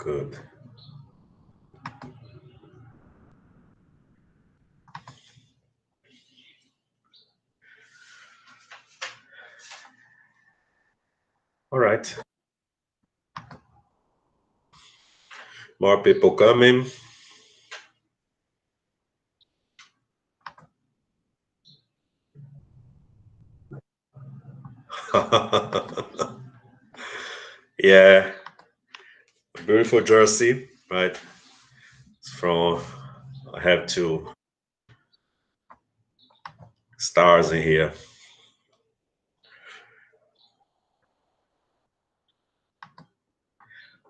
Good. All right. More people coming. Yeah. Beautiful jersey, right? It's from, I have two stars in here.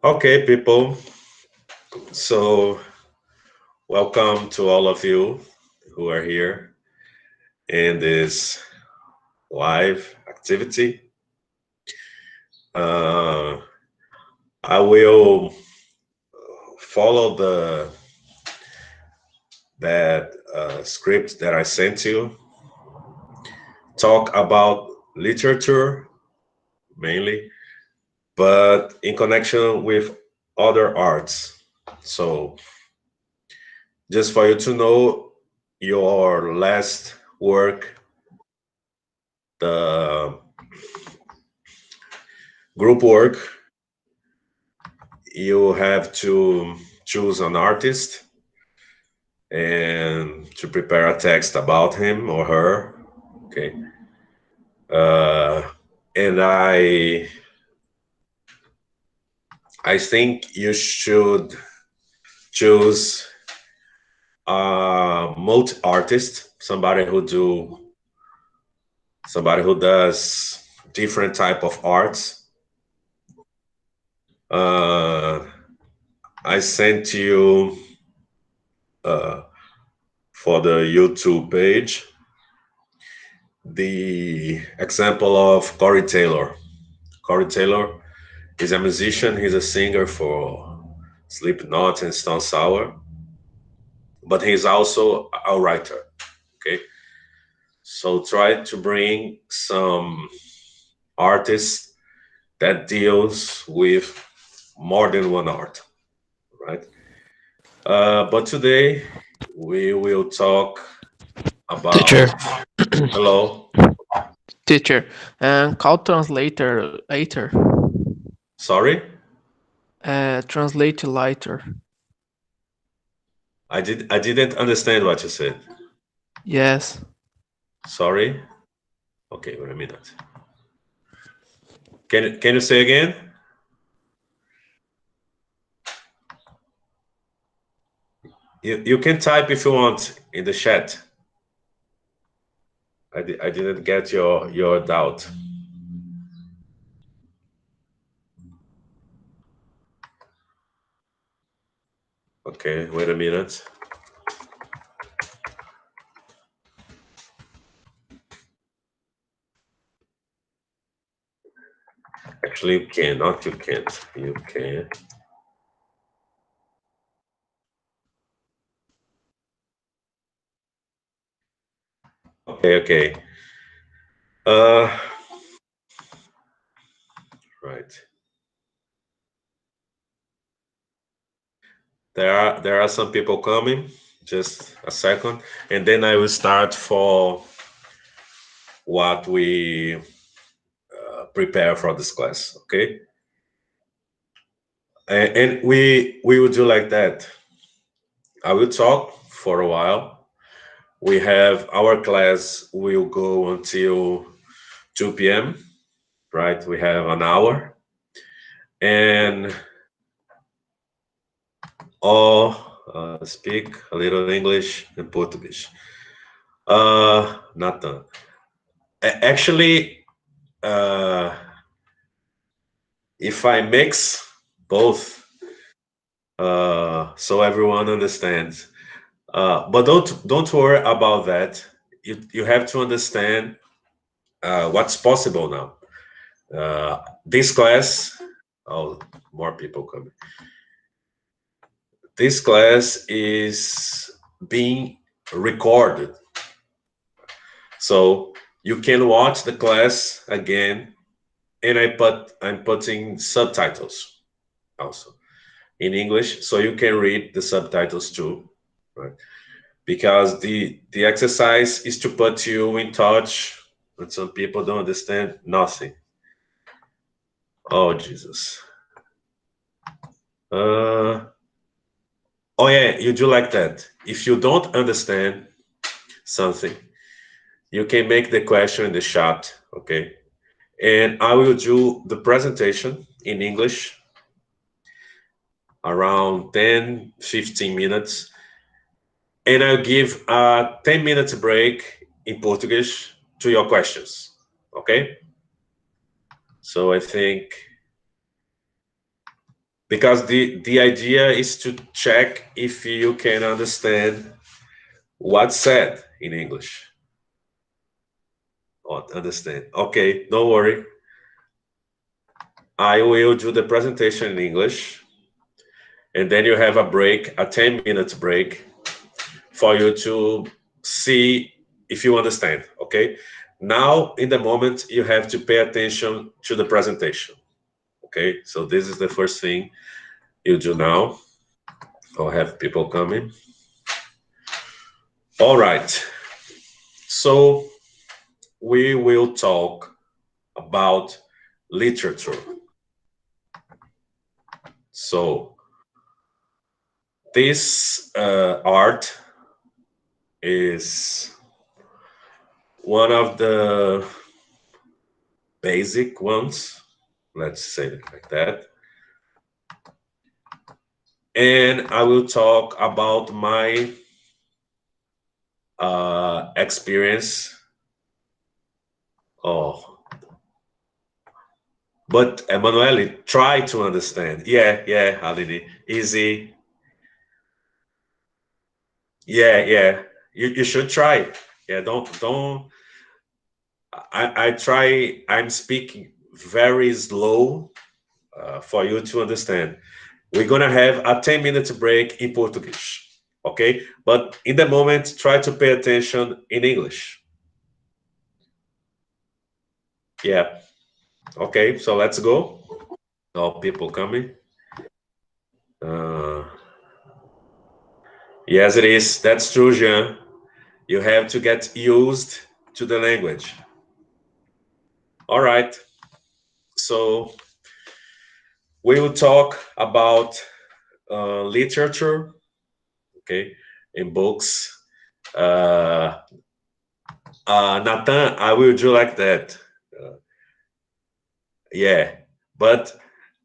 Okay, people. So, welcome to all of you who are here in this live activity. Uh, I will follow that script that I sent you. Talk about literature mainly, but in connection with other arts. So, just for you to know, your last work, the group work, you have to choose an artist and to prepare a text about him or her. Okay. Uh, and I think you should choose a multi artist, somebody who does different type of arts. Uh, I sent you uh, for the YouTube page the example of Corey Taylor. Corey Taylor is a musician. He's a singer for Slipknot and Stone Sour, but he's also a writer. Okay, so try to bring some artists that deals with more than one art, right? But today we will talk Teacher, about. Hello, teacher, and call translator later. sorry, Translate later. I didn't understand what you said. Yes. Sorry. Okay, wait a minute. Can you say again? You can type if you want in the chat. I didn't get your doubt. Okay, wait a minute. Actually, you can, not you can't. You can. Okay, okay. Uh, right. There are some people coming. Just a second, and then I will start for what we prepare for this class. Okay, and we will do like that. I will talk for a while. We have our class will go until 2 p.m. Right? We have an hour, and all speak a little English and Portuguese. Nathan. Actually, uh, if I mix both, so everyone understands. But don't worry about that. You have to understand what's possible now. This class, oh, more people coming. This class is being recorded, so you can watch the class again, and I'm putting subtitles also. in English, so you can read the subtitles too, right? Because the exercise is to put you in touch, but some people don't understand nothing. Oh Jesus. Uh, oh yeah, you do like that. If you don't understand something, you can make the question in the chat, okay? And I will do the presentation in English around 10, 15 minutes. And I'll give a 10 minutes break in Portuguese to your questions, okay? So I think because the idea is to check if you can understand what's said in English. Oh, understand. Okay, don't worry. I will do the presentation in English, and then you have a break, a 10 minutes break for you to see if you understand, okay? Now, in the moment, you have to pay attention to the presentation, okay? So this is the first thing you do now. I'll have people coming. All right. So we will talk about literature. So this art is one of the basic ones, let's say it like that. And I will talk about my experience. Oh, but Emanuele, try to understand. Yeah, yeah, Aline, easy. Yeah, yeah. You should try. Yeah, don't. I try. I'm speaking very slow for you to understand. We're gonna have a 10 minute break in Portuguese, okay? But in the moment, try to pay attention in English. Yeah. Okay. So let's go. All people coming. Uh, yes, it is. That's true, Jean. You have to get used to the language. All right. So we will talk about literature, okay, in books. Uh, Nathan, I will do like that. Uh, yeah, but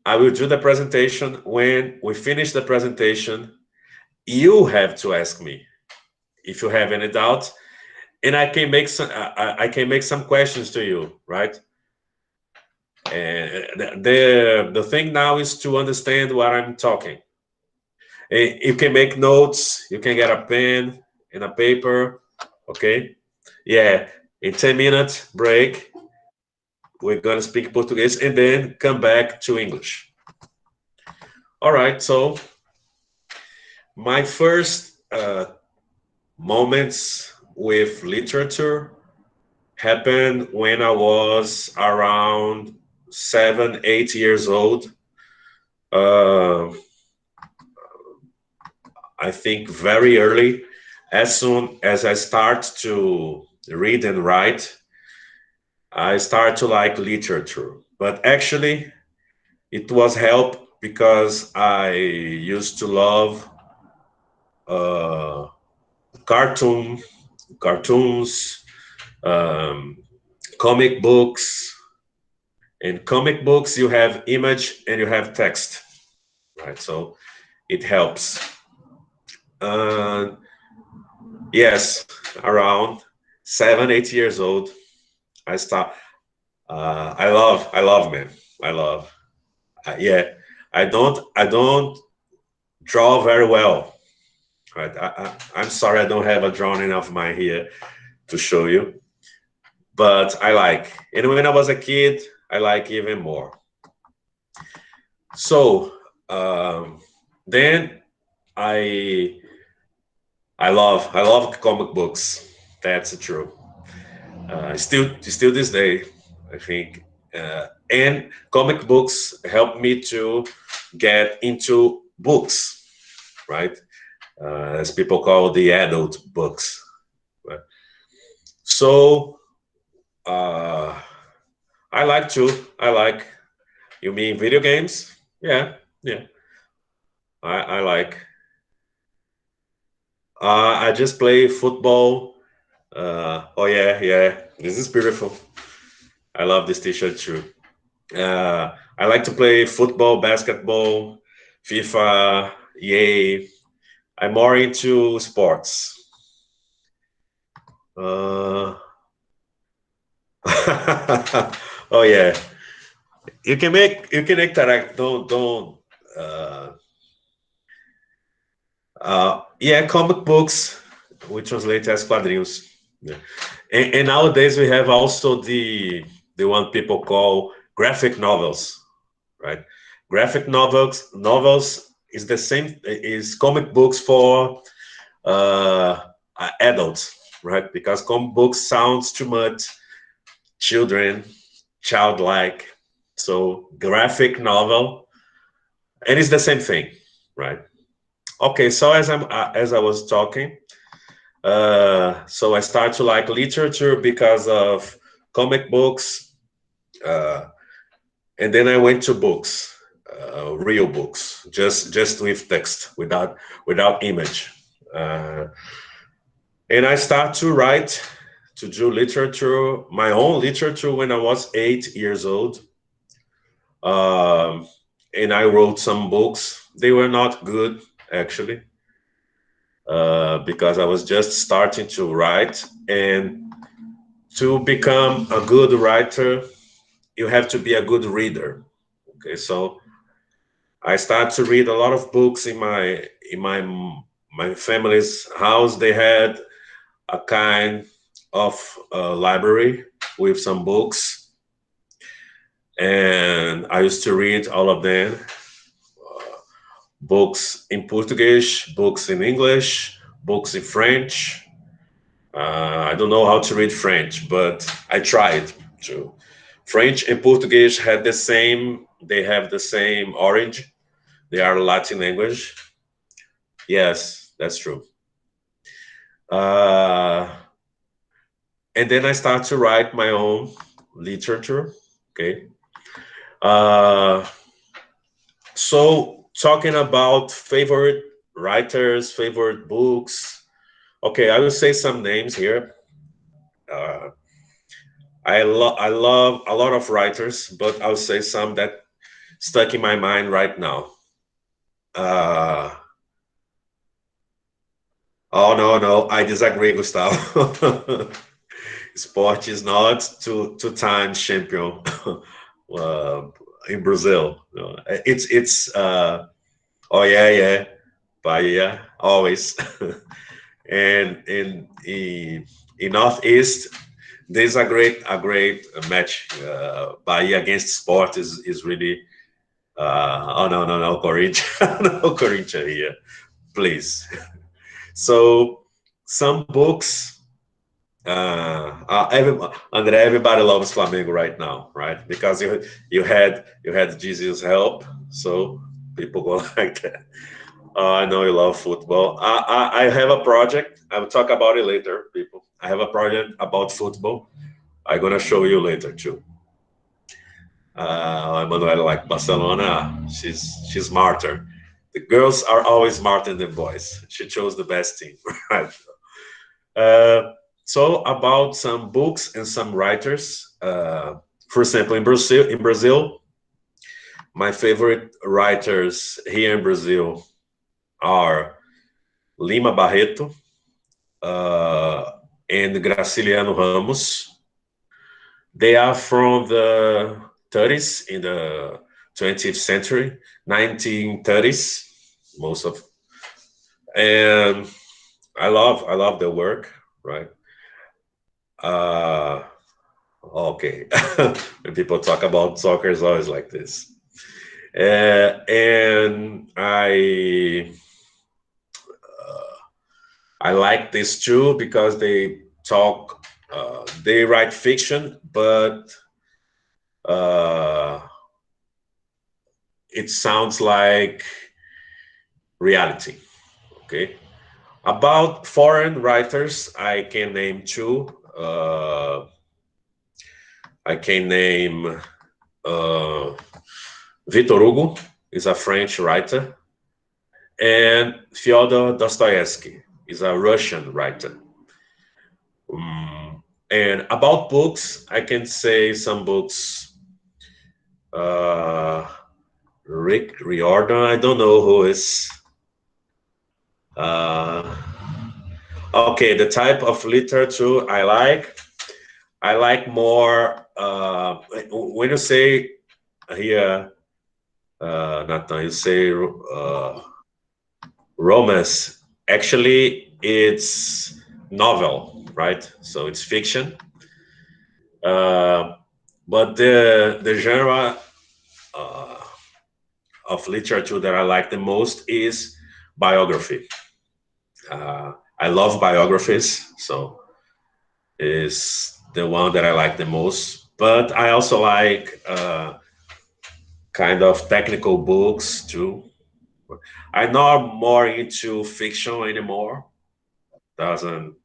I will do the presentation. When we finish the presentation, you have to ask me if you have any doubts, and I can make some. I can make some questions to you, right? And the thing now is to understand what I'm talking. You can make notes. You can get a pen and a paper. Okay. Yeah. In 10 minutes break, we're gonna speak Portuguese and then come back to English. All right. So my first moments with literature happened when I was around 7, 8 years old. Uh, I think very early, as soon as I start to read and write, I start to like literature. But actually, it was help because I used to love uh, cartoon, cartoons, um, comic books. In comic books, you have image and you have text, right? So it helps. Uh, yes, around 7, 8 years old, I start. I love, man. I love. Yeah, I don't draw very well. Right. I'm sorry, I don't have a drawing of mine here to show you, but I like. And when I was a kid, I like even more. So then I I love comic books. That's true. Still this day, I think. And comic books help me to get into books, right? As people call the adult books. Right? So uh, I like to. I like. You mean video games? Yeah, yeah. I like. I just play football. Oh yeah, yeah. This is beautiful. I love this T-shirt too. I like to play football, basketball, FIFA, EA. I'm more into sports. Uh, oh yeah, you can make that. Don't. Uh, yeah, comic books. We translate as quadrinhos. Yeah. And nowadays we have also the one people call graphic novels, right? Graphic novels is the same is comic books for uh, adults, right? Because comic books sounds too much children, childlike. So graphic novel, and it's the same thing, right? Okay, so as I was talking, so I start to like literature because of comic books, uh, and then I went to books, real books, just with text, without image, uh, and I start to write, to do literature, my own literature when I was 8 years old, um, and I wrote some books. They were not good actually, because I was just starting to write. And to become a good writer, you have to be a good reader. Okay, so I started to read a lot of books in my family's house. They had a kind of library with some books, and I used to read all of them. Books in Portuguese, books in English, books in French. I don't know how to read French, but I tried to. French and Portuguese had the same. They have the same origin. They are Latin language. Yes, that's true. Uh, and then I start to write my own literature. Okay. Uh, so talking about favorite writers, favorite books. Okay, I will say some names here. Uh, I love a lot of writers, but I'll say some that stuck in my mind right now. Uh, oh no, I disagree, Gustavo. Sport is not two-time champion uh, in Brazil. No, oh yeah, Bahia always. And in Northeast, there's a great match. Bahia against Sport is really. Oh no, Corinthians, no Corinthians here, please. So some books. Everybody loves Flamengo right now, right? Because you had Jesus help, so people go like that. I know you love football. I have a project. I will talk about it later, people. I have a project about football. I'm gonna show you later too. Emanuela like Barcelona. She's smarter. The girls are always smarter than boys. She chose the best team, right? Uh, so about some books and some writers. For example, in Brazil, my favorite writers here in Brazil are Lima Barreto uh, and Graciliano Ramos. They are from the 30s in the 20th century, 1930s, most of, and I love their work, right? Uh, okay, when people talk about soccer, it's always like this, and I like this too because they write fiction, but uh, it sounds like reality. Okay. About foreign writers, I can name two. I can name uh, Victor Hugo, is a French writer, and Fyodor Dostoevsky is a Russian writer. And about books, I can say some books. Uh, Rick Riordan, I don't know who is. Uh, okay, the type of literature I like more. When you say here, Nathan, you say romance. Actually, it's novel, right? So it's fiction. Uh, but the genre uh, of literature that I like the most is biography. I love biographies, so is the one that I like the most. But I also like kind of technical books too. I'm not more into fiction anymore. Doesn't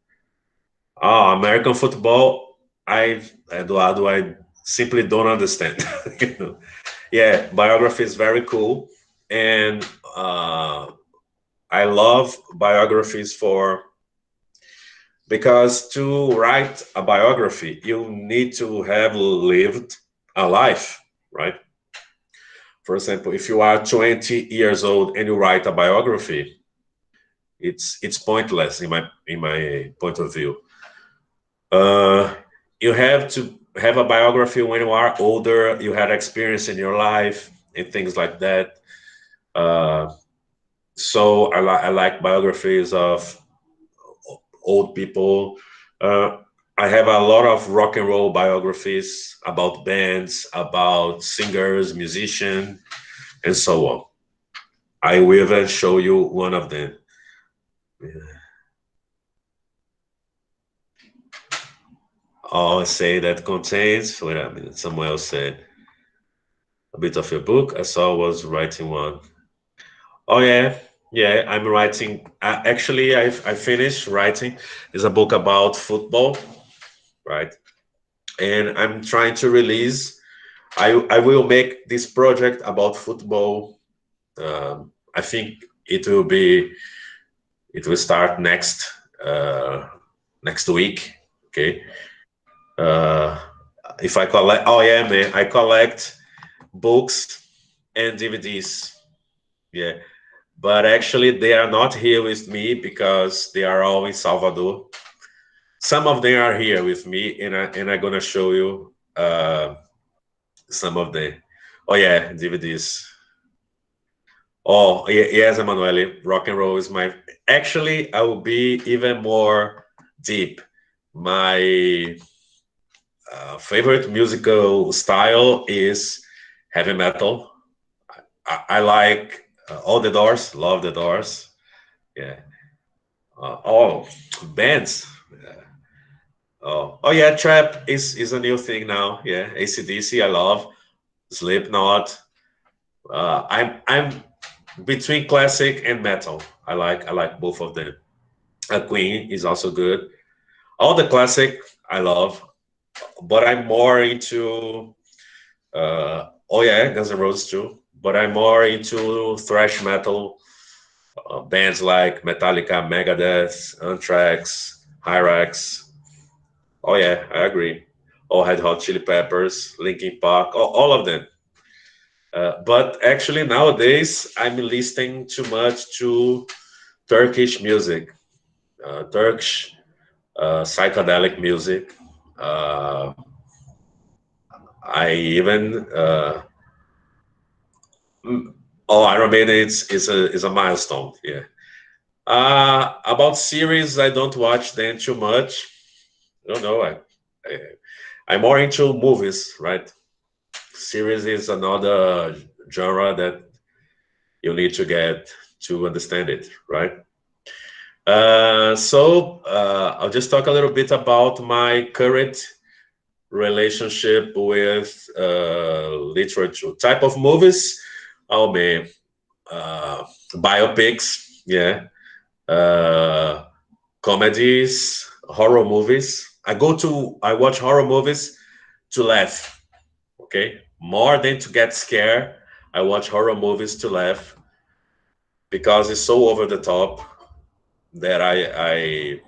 American football? Eduardo, I simply don't understand. You know? Yeah, biography is very cool, and I love biographies for because to write a biography, you need to have lived a life, right? For example, if you are 20 years old and you write a biography, it's pointless in my point of view. Uh, you have to have a biography when you are older. You had experience in your life and things like that. Uh, so I like biographies of old people. Uh, I have a lot of rock and roll biographies about bands, about singers, musicians, and so on. I will even show you one of them. I'll say that contains, wait a minute, someone else said, a bit of a book. I saw I was writing one. Oh, yeah. Yeah, I'm writing. Actually, I finished writing. It's a book about football, right? And I'm trying to release. I will make this project about football. I think it will start uh, next week. Okay. Uh, if I collect, oh yeah, man, I collect books and DVDs. Yeah, but actually they are not here with me because they are all in Salvador. Some of them are here with me, and I'm gonna show you some of the. Oh yeah, DVDs. Oh yes, Emanuele. Rock and roll is my. Actually, I will be even more deep. My favorite musical style is heavy metal. I like all the Doors. Love the Doors. Yeah. Oh, bands. Oh yeah, trap is a new thing now. Yeah, ACDC. I love Slipknot. I'm between classic and metal. I like both of them. Queen is also good. All the classic I love, but I'm more into oh yeah, Guns N' Roses too. But I'm more into thrash metal bands like Metallica, Megadeth, Anthrax, Hyrax. Oh yeah, I agree. All Red Hot Chili Peppers, Linkin Park, all of them. But actually nowadays I'm listening too much to Turkish music, Turkish psychedelic music. Uh, I even oh, Iron Maiden is a milestone. Yeah. About series, I don't watch them too much. I don't know. I I'm more into movies, right? Series is another genre that you need to get to understand it, right? I'll just talk a little bit about my current relationship with literature. Type of movies. Oh man, uh, biopics, yeah, uh, comedies, horror movies. I watch horror movies to laugh. Okay, more than to get scared. I watch horror movies to laugh because it's so over the top that I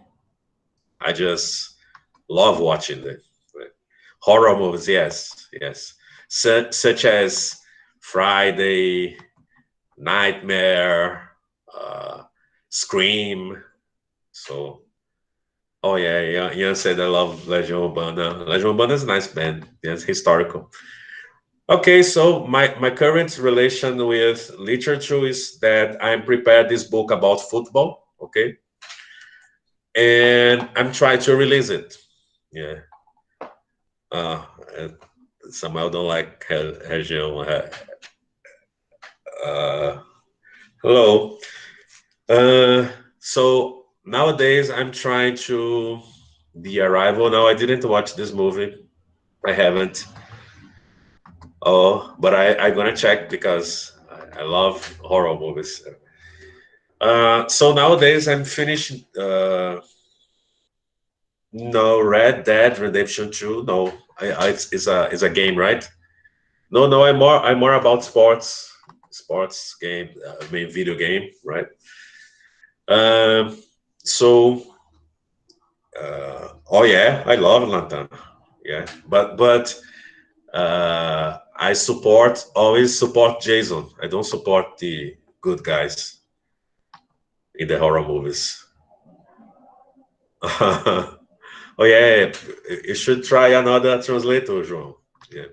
just love watching it. Horror movies, yes, yes, such as Friday, Nightmare, Scream. So, oh yeah, yeah. Ian said I love Legion Urbana. Legion Urbana is a nice band. Yes, historical. Okay, so my current relation with literature is that I'm prepared this book about football. Okay, and I'm trying to release it. Yeah. Uh, uh, Somehow don't like Região. Uh, hello. Uh, so nowadays I'm trying to The Arrival. No, I didn't watch this movie. I haven't. Oh, but I'm gonna check because I love horror movies. So nowadays I'm finishing. No, Red Dead Redemption 2. No, it's a game, right? No, no, I'm more about sports game. I mean, video game, right? Um, so oh yeah, I love Lantana. Yeah, but I support always support Jason. I don't support the good guys in the horror movies. Oh yeah, you should try another translator, João. Yeah.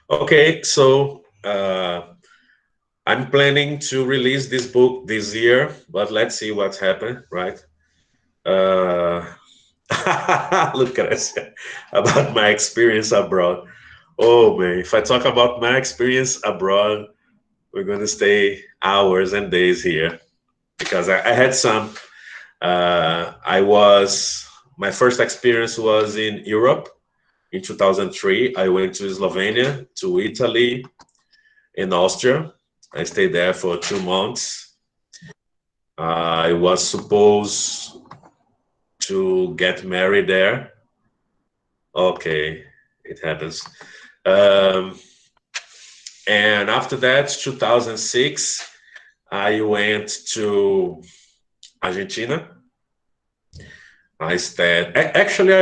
Okay, so I'm planning to release this book this year, but let's see what's happened, right? Uh, look at us about my experience abroad. Oh man, if I talk about my experience abroad, we're going to stay hours and days here because I had some. I was My first experience was in Europe in 2003. I went to Slovenia, to Italy, and Austria. I stayed there for 2 months. I was supposed to get married there. Okay, it happens. Um, and after that, 2006, I went to Argentina. I stayed. Actually,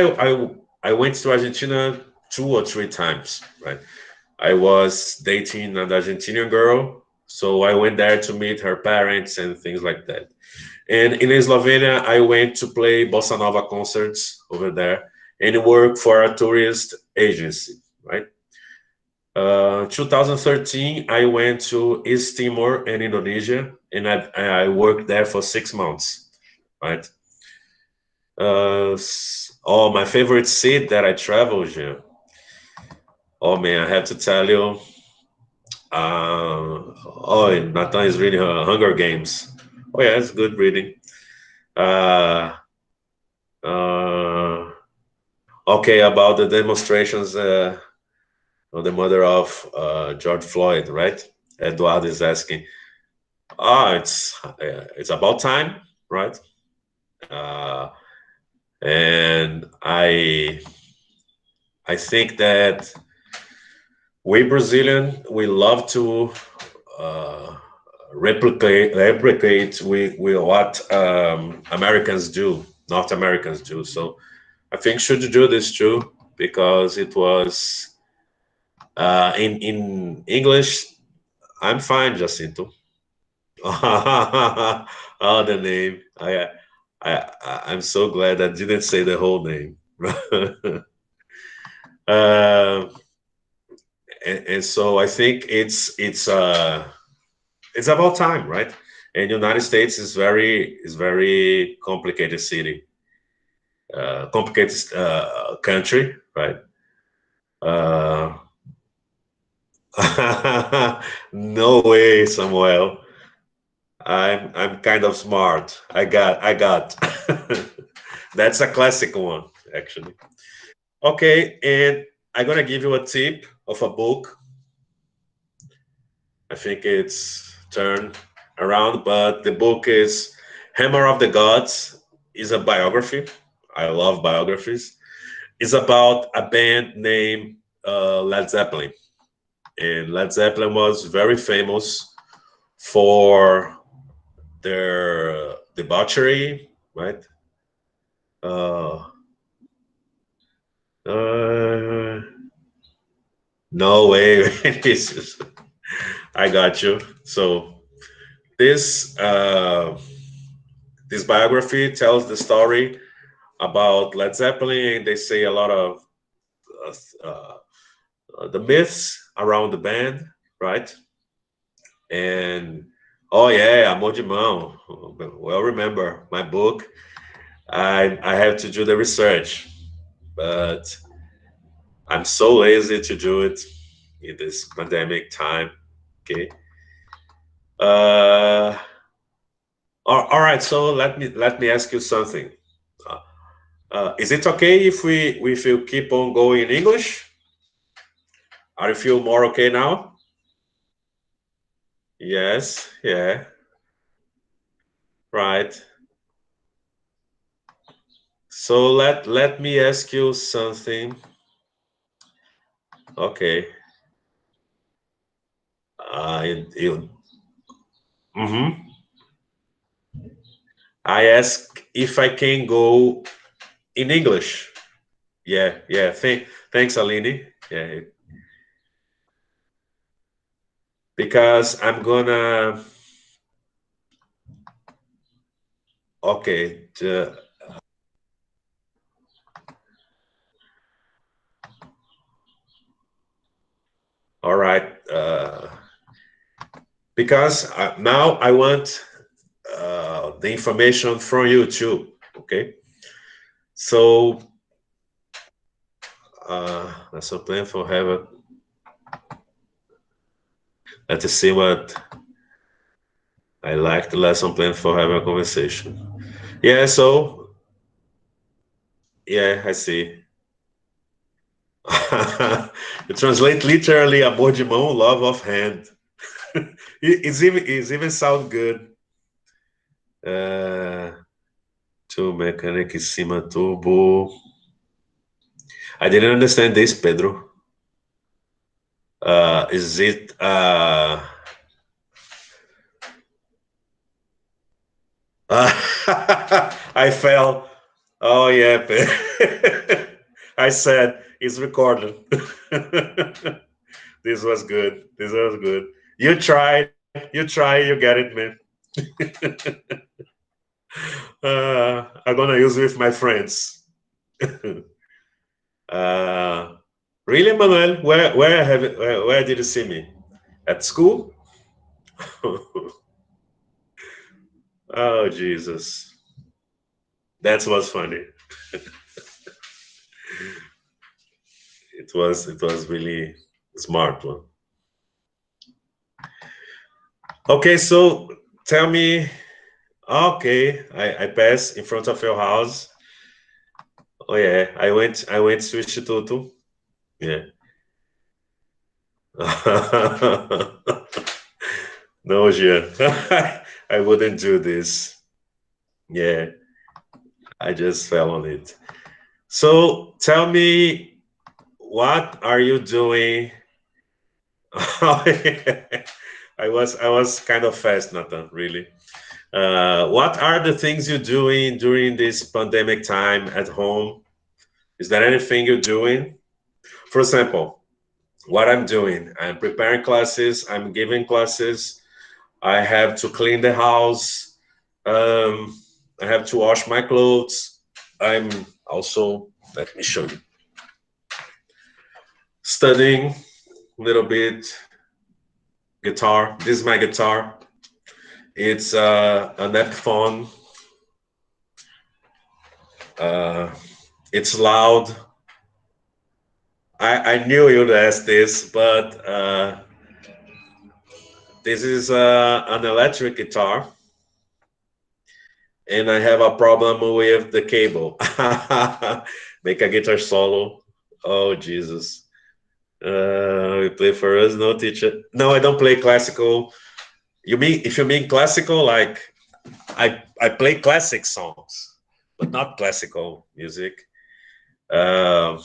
I went to Argentina 2 or 3 times. Right, I was dating an Argentinian girl, so I went there to meet her parents and things like that. And in Slovenia, I went to play bossa nova concerts over there and work for a tourist agency. Right. 2013, I went to East Timor and Indonesia, and I worked there for 6 months. Right. Oh, my favorite seat that I traveled here. Oh man, I have to tell you. Nathan is reading Hunger Games. Oh yeah, it's good reading. Uh, uh, okay, about the demonstrations of the mother of George Floyd, right? Eduardo is asking. It's about time, right? Uh, and I think that we Brazilian we love to uh, replicate we what Americans do, North Americans do. So I think should do this too because it was in English. I'm fine, Jacinto. Oh, the name. I'm so glad I didn't say the whole name. uh, and so I think it's about time, right? And United States is very complicated city, complicated country, right? Uh, no way, Samuel. I'm kind of smart. I got. That's a classic one, actually. Okay, and I'm gonna give you a tip of a book. I think it's turn around, but the book is Hammer of the Gods. Is a biography. I love biographies. It's about a band named Led Zeppelin, and Led Zeppelin was very famous for their debauchery, right? Uh, uh, no way. I got you. So this this biography tells the story about Led Zeppelin, and they say a lot of uh, the myths around the band, right? And oh yeah, Amor de Mão. Well, remember my book. I have to do the research, but I'm so lazy to do it in this pandemic time. Okay. Uh, all right. So let me ask you something. Uh, is it okay if you keep on going in English? Are you feel more okay now? Yes. Yeah. Right. So let me ask you something. Okay. You, mhm. I ask if I can go in English. Yeah, yeah. Thanks, Aline. Yeah, because I'm gonna. Okay. All right. Because now I want the information from you too. Okay. So that's a plan for heaven. Let's see what I like the lesson plan for having a conversation. Yeah. So yeah, I see. You translate literally amor de mão, love of hand. It's even sound good. To mechanic in cima turbo. I didn't understand this, Pedro. Is it I fell. Oh yeah, I said it's recorded. This was good. This was good. You get it, man. I'm gonna use it with my friends. uh, really, Manuel? Where did you see me? At school? Oh Jesus, that was funny. It was really smart one. Okay, so tell me. Okay, I passed in front of your house. Oh yeah, I went to Instituto. Yeah. No, Jean. I wouldn't do this. Yeah, I just fell on it. So tell me, what are you doing? I was kind of fast, Nathan. Really. What are the things you're doing during this pandemic time at home? Is there anything you're doing? For example, what I'm doing, I'm preparing classes, I'm giving classes, I have to clean the house, um, I have to wash my clothes. I'm also, let me show you, studying a little bit guitar. This is my guitar. It's an Epiphone. Uh, it's loud. I knew you'd ask this, but this is an electric guitar, and I have a problem with the cable. Make a guitar solo. Oh Jesus! We play for us, no teacher. No, I don't play classical. You mean if you mean classical, like I play classic songs, but not classical music. Uh,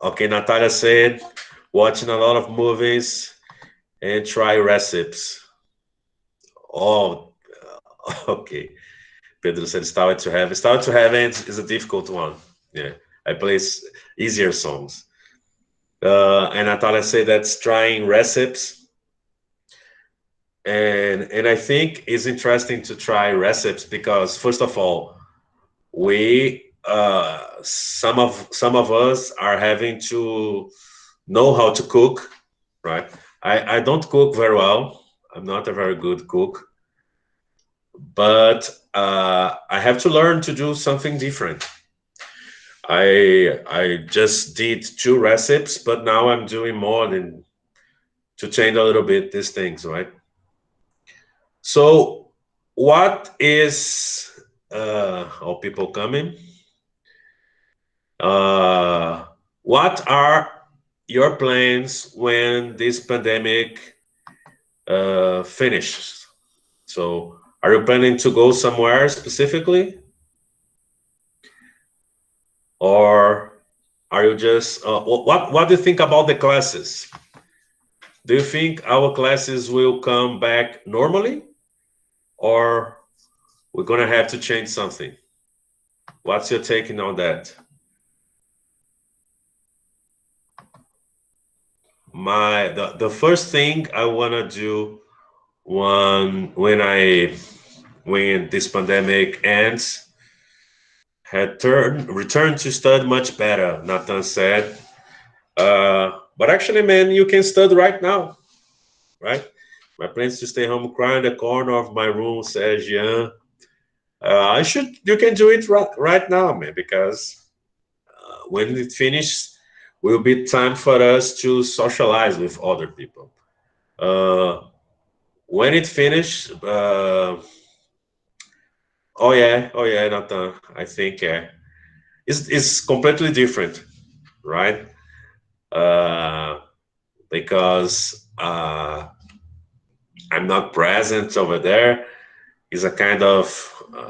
okay, Natalia said watching a lot of movies and try recipes. Oh, okay. Pedro said Starway to Heaven. Starway to Heaven is a difficult one. Yeah, I play easier songs. And Natalia said that's trying recipes. And I think it's interesting to try recipes because first of all, we some of us are having to know how to cook, right? I don't cook very well. I'm not a very good cook, but I have to learn to do something different. I just did 2 recipes, but now I'm doing more than to change a little bit these things, right? So, what is all people coming? Uh, what are your plans when this pandemic finishes? So, are you planning to go somewhere specifically, or are you just what do you think about the classes? Do you think our classes will come back normally, or we're gonna have to change something? What's your taking on that? The first thing I wanna do when this pandemic ends, return to study much better. Nathan said, but actually, man, you can study right now, right? My plan is to stay home, cry in the corner of my room, says Jean. You can do it right now, man, because when it finishes, will be time for us to socialize with other people. Uh, when it finished, oh yeah, Nathan, I think it's completely different, right? Uh, because I'm not present over there. It's a kind of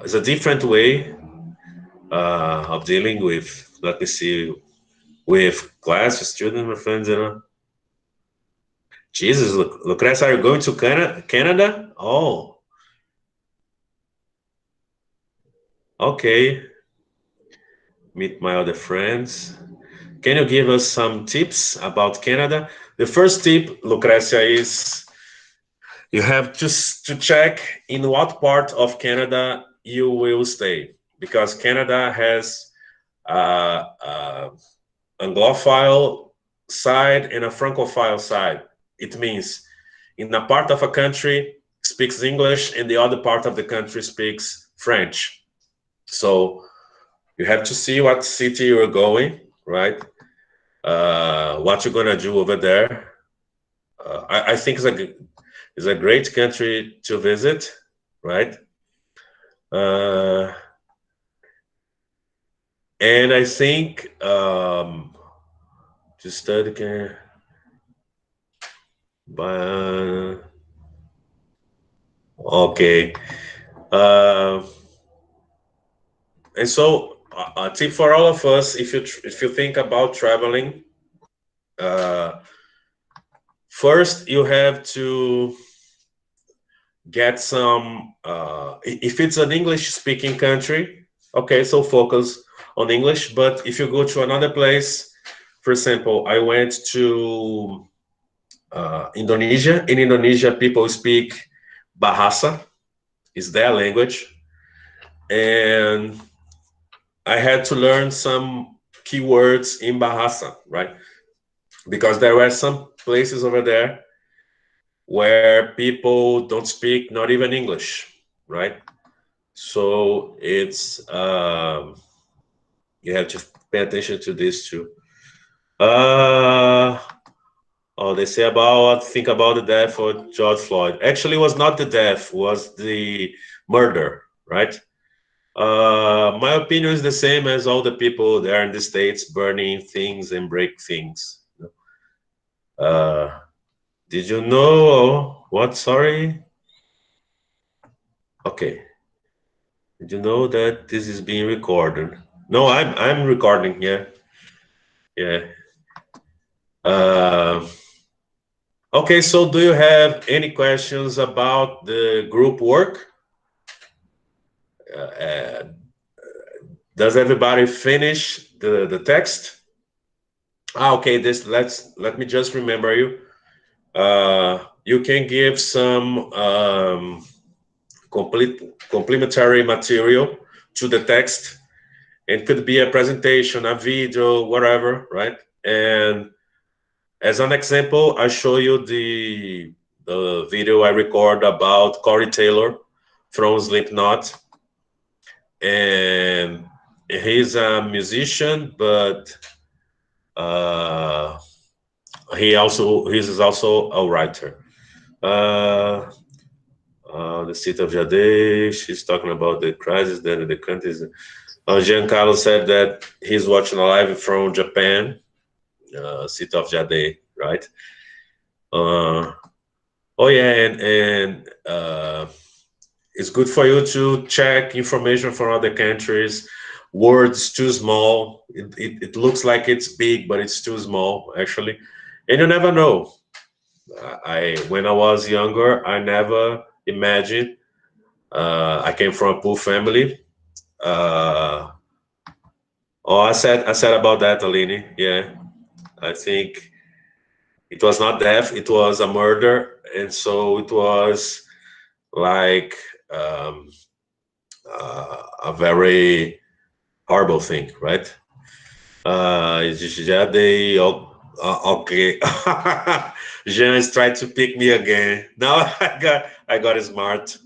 it's a different way of dealing with. Let me see, with class, students, my friends, you know. Jesus, Lucrecia, are you going to Canada? Oh, okay. Meet my other friends. Can you give us some tips about Canada? The first tip, Lucrecia, is you have to check in what part of Canada you will stay, because Canada has Anglophile side and a Francophile side. It means in a part of a country speaks English and the other part of the country speaks French. So you have to see what city you're going, right? What you're gonna do over there. I think it's a great country to visit, right? Uh, and I think to study can, but okay. Uh, and so a tip for all of us: if you think about traveling, uh, first you have to get some. If it's an English-speaking country, okay, so focus on English. But if you go to another place, for example, I went to Indonesia. In Indonesia, people speak Bahasa, is their language, and I had to learn some keywords in Bahasa, right? Because there were some places over there where people don't speak not even English, right? So it's you have to pay attention to this too. Uh, oh, they say about think about the death of George Floyd. Actually, it was not the death, was the murder, right? My opinion is the same as all the people there in the States burning things and break things. Uh, did you know What? Sorry. Okay. Did you know that this is being recorded? No, I'm recording. Yeah. Yeah. Uh, okay. So, do you have any questions about the group work? Uh, does everybody finish the text? Okay. Let me just remember you. You can give some complementary material to the text. It could be a presentation, a video, whatever, right? And as an example, I show you the video I record about Corey Taylor from Slipknot, and he's a musician, but uh, he's also a writer. Uh, the city of Jade, she's talking about the crisis that in the countries. Giancarlo said that he's watching live from Japan, city of Jade, right? Uh, oh yeah, and it's good for you to check information from other countries. Words too small. It looks like it's big, but it's too small actually, and you never know. I when I was younger, I never imagined. I came from a poor family. Uh, oh, I said about that, Aline. Yeah, I think it was not death; it was a murder, and so it was like a very horrible thing, right? Já dei. Okay. Jean is trying to pick me again. Now I got smart.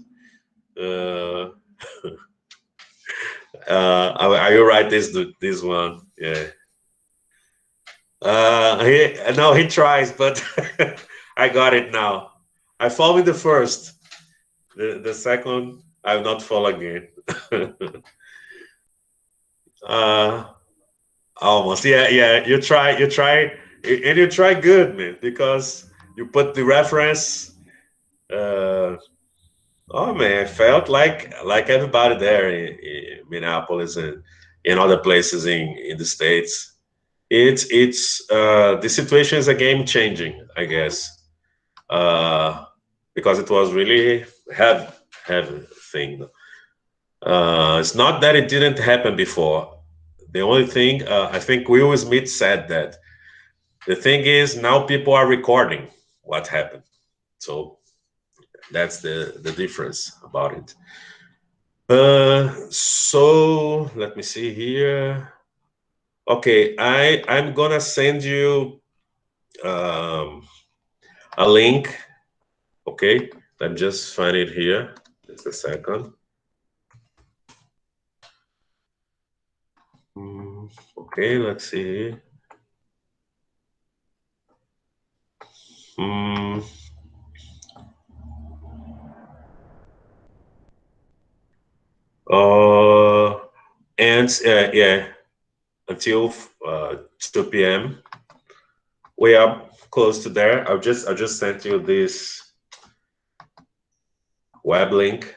Uh, I will write this one. Yeah. He no, he tries, but I got it now. I fall in the first. The second, I will not fall again. uh, Almost. Yeah, yeah. You try, and you try good, man, because you put the reference. Uh, oh man, I felt like everybody there in Minneapolis and in other places in the states. It's the situation is a game changing, I guess, because it was really heavy thing. It's not that it didn't happen before. The only thing I think Will Smith said that the thing is now people are recording what happened, so that's the difference about it. So let me see here. Okay, I'm gonna send you um, a link. Okay, let me just find it here. Just a second. Okay, let's see. Mm, uh, and yeah, until 2 p.m. We are close to there. I just sent you this web link.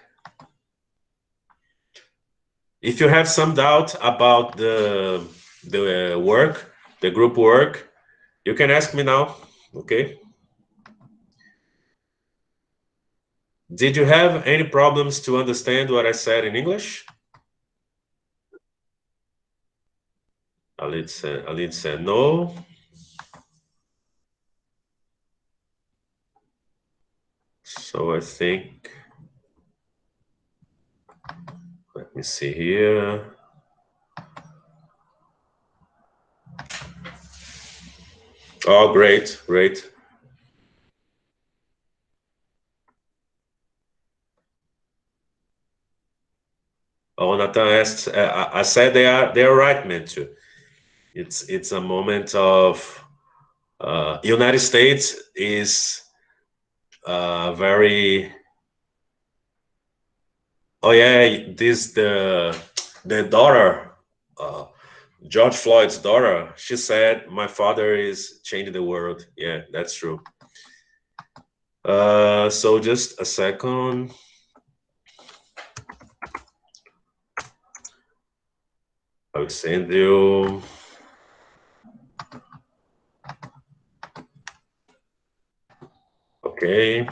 If you have some doubt about the work, the group work, you can ask me now. Okay. Did you have any problems to understand what I said in English? Alid said no. So I think, let me see here. Oh, great, great. Oh, Nathan asked, I said they are right, man, too. It's a moment of United States is very. Oh yeah, this the daughter, uh, George Floyd's daughter. She said, "My father is changing the world." Yeah, that's true. So just a second. I'll send you. Okay.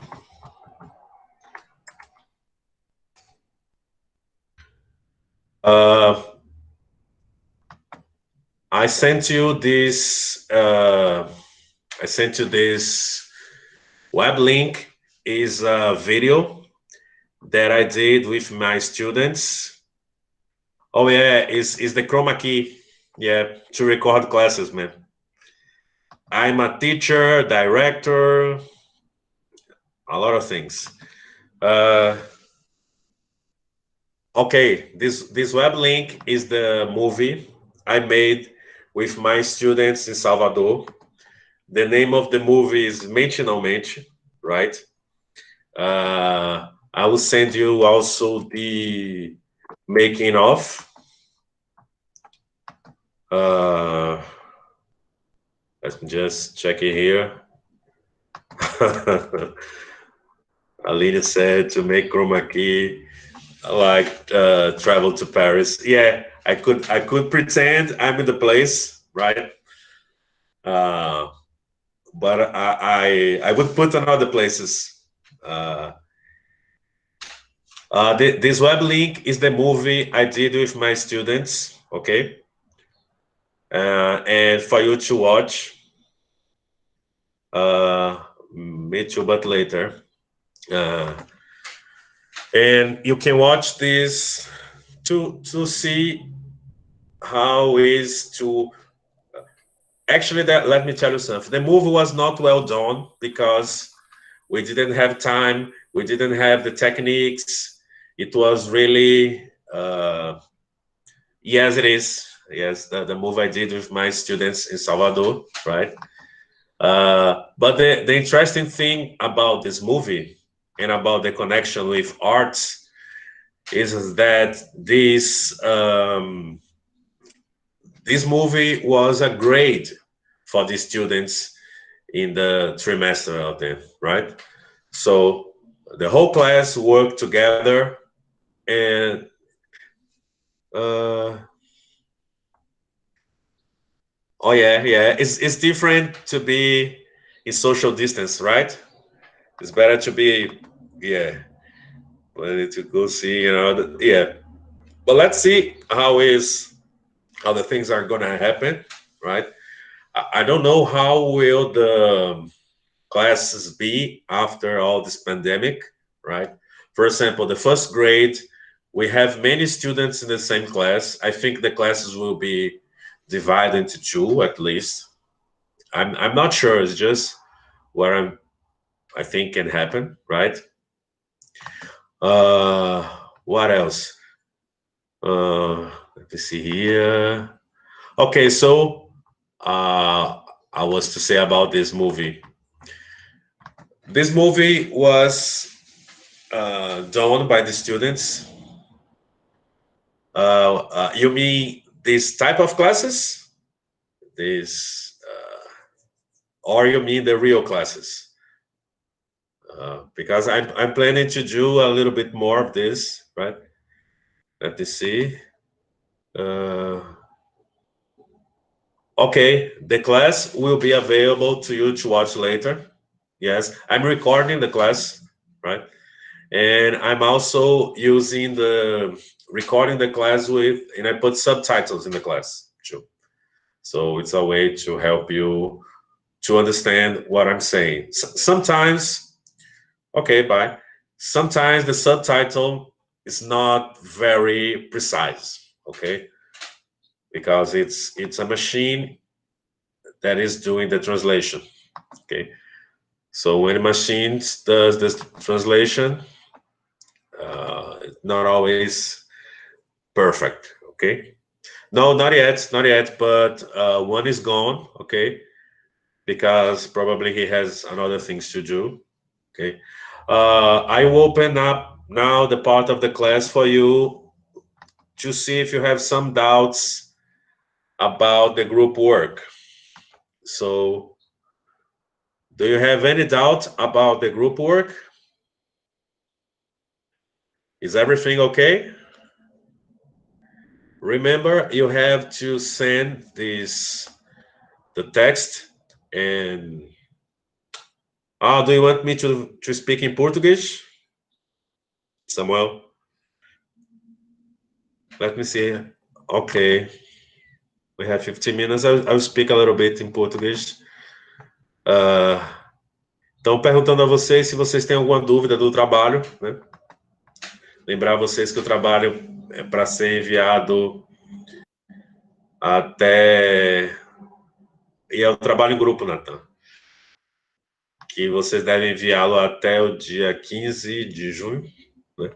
I sent you this. I sent you this web link. Is a video that I did with my students. Oh yeah, is the chroma key. Yeah, to record classes, man. I'm a teacher, director, a lot of things. Uh, okay, this web link is the movie I made with my students in Salvador. The name of the movie is Mente Não Mente, right? I will send you also the making of. Uh, let me just check it here. Aline said to make chroma key like travel to Paris. Yeah, I could pretend I'm in the place, right? Uh, but I would put on other places. Uh, this web link is the movie I did with my students. Okay, and for you to watch. Me too, but later. Uh, and you can watch this to see how is to actually that let me tell you something. The movie was not well done because we didn't have time, we didn't have the techniques. It was really yes, it is. Yes, the movie I did with my students in Salvador, right? But the interesting thing about this movie and about the connection with arts is that this movie was a grade for the students in the trimester of them, right? So the whole class worked together, and uh, oh yeah, yeah, it's different to be in social distance, right? It's better to be, yeah, planning to go see, yeah. But let's see how the things are gonna happen, right? I don't know how will the classes be after all this pandemic, right? For example, the first grade, we have many students in the same class. I think the classes will be divided into two at least. I'm not sure. It's just what I think can happen, right? Uh, what else? Let me see here. Okay, so I was to say about this movie. This movie was done by the students. You mean this type of classes? This, or you mean the real classes? Because I'm planning to do a little bit more of this, right? Let me see. Uh, okay, the class will be available to you to watch later. Yes, I'm recording the class, right? And I'm also using the recording the class with, and I put subtitles in the class too. So it's a way to help you to understand what I'm saying. Sometimes, okay, bye. Sometimes the subtitle is not very precise, okay, because it's a machine that is doing the translation, okay. So when a machine does this translation, it's not always perfect, okay. No, not yet, not yet. But one is gone, okay, because probably he has another things to do. Okay. I will open up now the part of the class for you to see if you have some doubts about the group work. So Do you have any doubt about the group work? Is everything okay? Remember, you have to send the text and do you want me to speak in Portuguese? Samuel? Let me see. Okay. We have 15 minutes. I'll speak a little bit in português. Então, perguntando a vocês se vocês têm alguma dúvida do trabalho, né? Lembrar vocês que o trabalho é para ser enviado até... E é o trabalho em grupo, Nathan. Que vocês devem enviá-lo até o dia 15 de junho, né?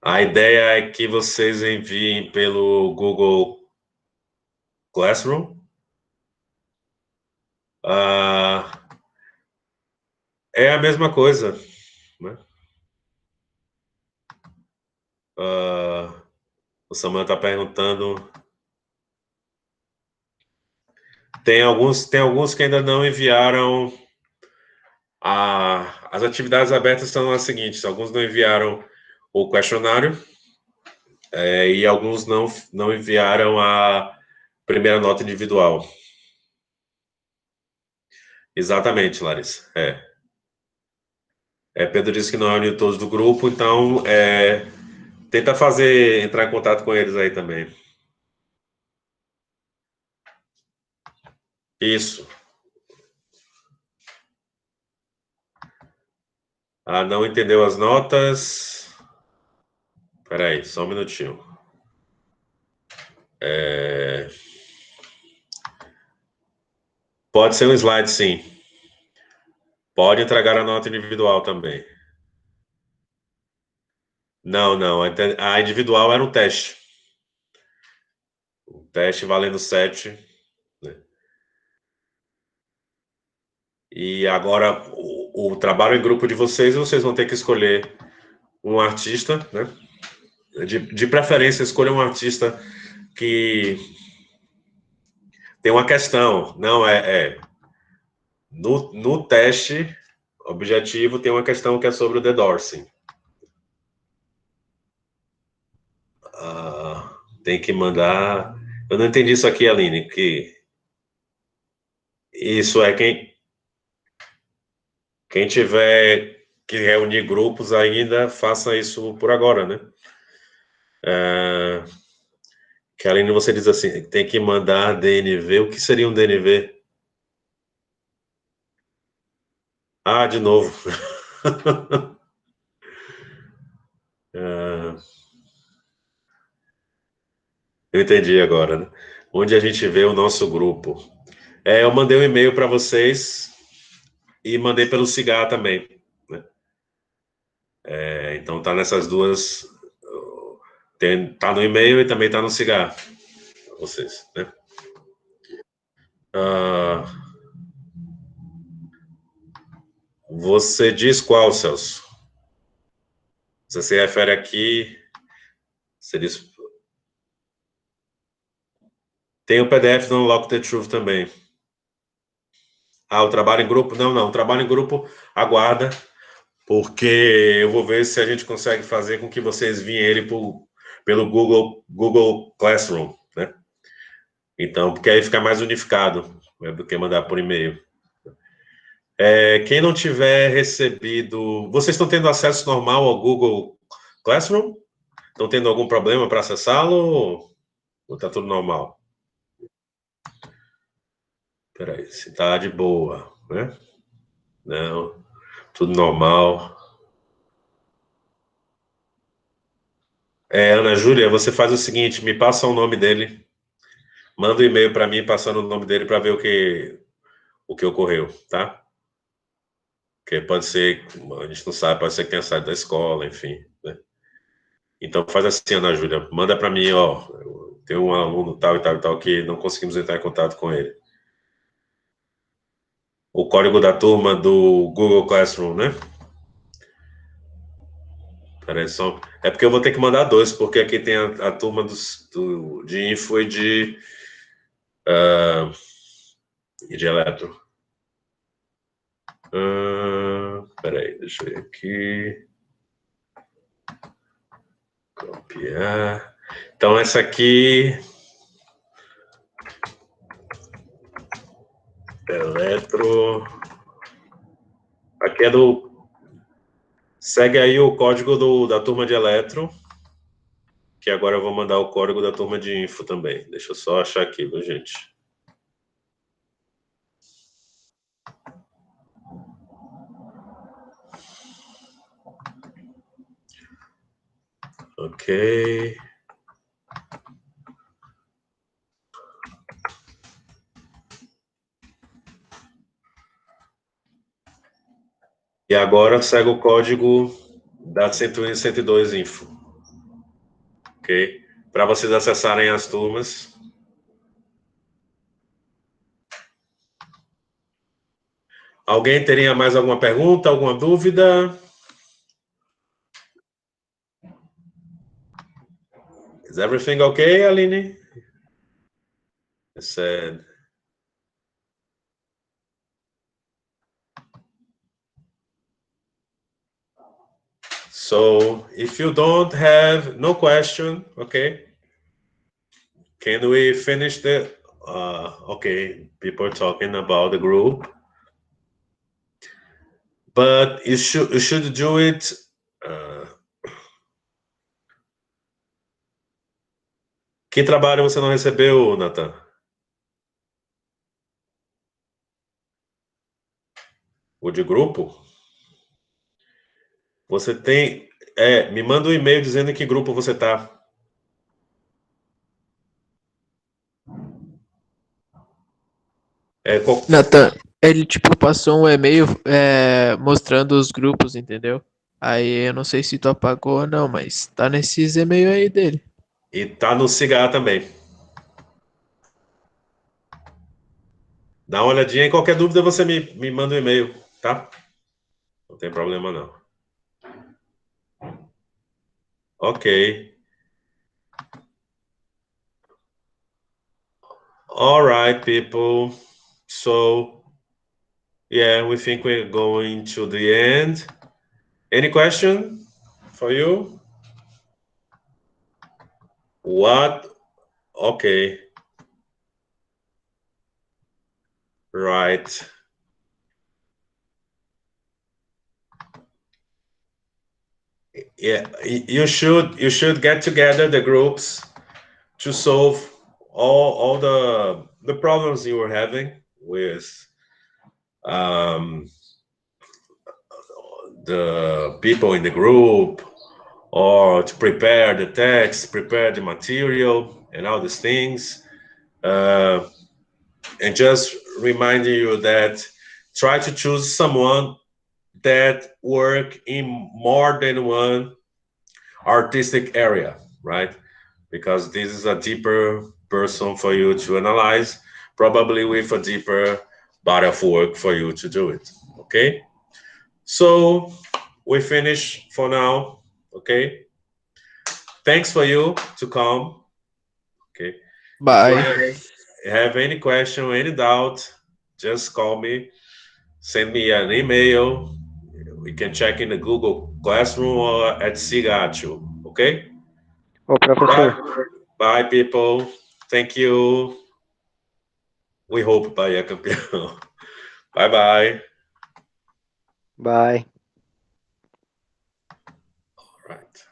A ideia é que vocês enviem pelo Google Classroom. É a mesma coisa, né? O Samuel está perguntando. Tem alguns que ainda não enviaram. As atividades abertas são as seguintes: alguns não enviaram o questionário e alguns não enviaram a primeira nota individual. Exatamente, Larissa. Pedro disse que não reuniu todos do grupo, então tenta entrar em contato com eles aí também. Isso. Não entendeu as notas? Espera aí, só um minutinho. Pode ser um slide, sim. Pode entregar a nota individual também. Não. A individual era um teste. Um teste valendo 7. Né? E agora, o trabalho em grupo de vocês vão ter que escolher um artista, né? De preferência, escolha um artista que tem uma questão. Não, no teste objetivo tem uma questão que é sobre o The Dorsey. Tem que mandar... Eu não entendi isso aqui, Aline, que... Isso é quem tiver que reunir grupos ainda, faça isso por agora, né? Que Aline, você diz assim, tem que mandar DNV. O que seria um DNV? De novo. Eu entendi agora, né? Onde a gente vê o nosso grupo. Eu mandei um e-mail para vocês e mandei pelo Cigar também, né? Então tá nessas duas... Tá no e-mail e também tá no Cigar. Vocês, né? Você diz qual, Celso? Você se refere aqui... Você diz... Tem o PDF do Unlock the Truth também. O trabalho em grupo? Não. O trabalho em grupo aguarda, porque eu vou ver se a gente consegue fazer com que vocês viem ele pelo Google Classroom, né? Então, porque aí fica mais unificado, né, do que mandar por e-mail. Quem não tiver recebido... Vocês estão tendo acesso normal ao Google Classroom? Estão tendo algum problema para acessá-lo ou está tudo normal? Espera aí, se está de boa, né? Não, tudo normal. Ana Júlia, você faz o seguinte, me passa o nome dele, manda um e-mail para mim passando o nome dele para ver o que ocorreu, tá? Porque pode ser, a gente não sabe, pode ser que tenha saído da escola, enfim, né? Então faz assim, Ana Júlia, manda para mim, tem um aluno tal e tal e tal que não conseguimos entrar em contato com ele. O código da turma do Google Classroom, né? Peraí, só... É porque eu vou ter que mandar 2, porque aqui tem a turma de info e de eletro. Peraí, deixa eu ver aqui. Copiar. Então, essa aqui... Eletro... Aqui é do... Segue aí o código da turma de eletro, que agora eu vou mandar o código da turma de info também. Deixa eu só achar aqui, viu, gente? Ok. E agora segue o código da 101 e 102 info. Ok? Para vocês acessarem as turmas. Alguém teria mais alguma pergunta, alguma dúvida? Is everything okay, Aline? I said. So, if you don't have no question, okay, can we finish the? Okay, people are talking about the group, but you should do it. Que trabalho você não recebeu, Nathan? O de grupo? Você tem. Me manda um e-mail dizendo em que grupo você tá. Nathan, ele tipo passou um e-mail mostrando os grupos, entendeu? Aí eu não sei se tu apagou ou não, mas tá nesses e-mail aí dele. E tá no Cigar também. Dá uma olhadinha e qualquer dúvida você me manda um e-mail, tá? Não tem problema não. Ok. All right, people. So, yeah, we think we're going to the end. Any question for you? What? Okay. Right. Yeah, you should get together the groups to solve all the problems you were having with the people in the group, or to prepare the text, prepare the material, and all these things. And just reminding you that try to choose someone that work in more than one artistic area, right? Because this is a deeper person for you to analyze, probably with a deeper body of work for you to do it. Okay? So we finish for now. Okay? Thanks for you to come. Okay? Bye. If you have any question, any doubt, just call me, send me an email. We can check in the Google Classroom or at Sigacho. Okay? Ô, professor. Bye, people. Thank you. We hope Bahia campeão. Bye, bye. Bye. All right.